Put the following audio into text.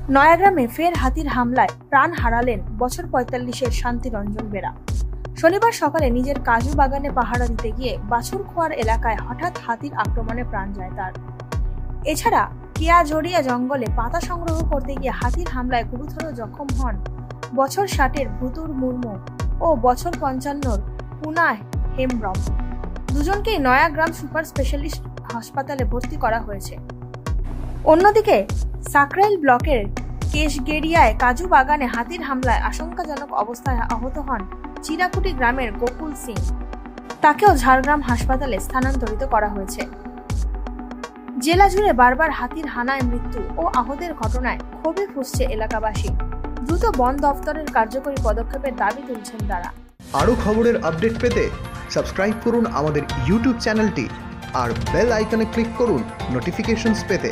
নয়াগ্রামে ফের হাতির হামলায় প্রাণ হারালেন বছর ৪৫-এর শান্তিরঞ্জন বেরা। শনিবার সকালে নিজের কাজু বাগানে পাহারা দিতে গিয়ে বাছুরখোয়ার এলাকায় হঠাৎ হাতির আক্রমণে প্রাণ যায় তার। এছাড়া কেয়াঝড়িয়া জঙ্গলে পাতা সংগ্রহ করতে গিয়ে হাতির হামলায় গুরুতর জখম হন বছর ৬০-এর ভুতুর মুর্মু ও বছর ৫৫-র পুনা হেমব্রম। দুজনকেই নয়াগ্রাম সুপার স্পেশালিস্ট হাসপাতালে ভর্তি করা হয়েছে। অন্যদিকে সাকরাইল ব্লকের কেশগেরিয়ায় কাজু বাগানে হাতির হামলায় আশঙ্কাজনক অবস্থায় আহত হন চিরাকুটি গ্রামের গোকুল সিং। তাকেও ঝাড়গ্রাম হাসপাতালে স্থানান্তরিত করা হয়েছে। জেলা জুড়ে বারবার হাতির হানায় মৃত্যু ও আহতের ঘটনায় ক্ষোভে ফুঁসছে এলাকাবাসী। দ্রুত বন দফতরের কার্যকরী পদক্ষেপের দাবি তুলছেন তারা। আরও খবরের আপডেট পেতে সাবস্ক্রাইব করুন আমাদের ইউটিউব চ্যানেলটি আর বেল আইকনে ক্লিক করুন নোটিফিকেশনস পেতে।